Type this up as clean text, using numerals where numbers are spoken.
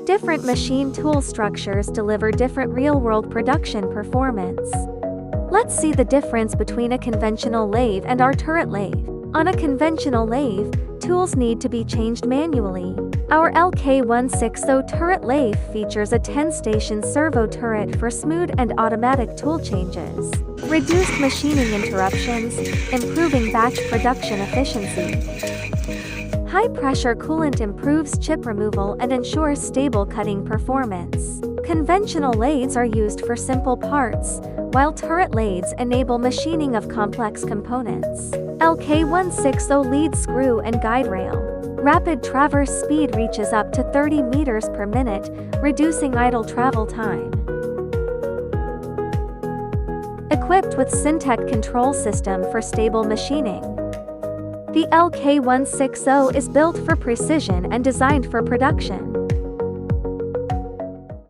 Different machine tool structures deliver different real-world production performance. Let's see the difference between a conventional lathe and our turret lathe. On a conventional lathe, tools need to be changed manually. Our LK-160 turret lathe features a 10-station servo turret for smooth and automatic tool changes, reduced machining interruptions, improving batch production efficiency. High-pressure coolant improves chip removal and ensures stable cutting performance. Conventional lathes are used for simple parts, while turret lathes enable machining of complex components. LK-160 lead screw and guide rail. Rapid traverse speed reaches up to 30 meters per minute, reducing idle travel time. Equipped with SYNTEC control system for stable machining. The LK-160 is built for precision and designed for production.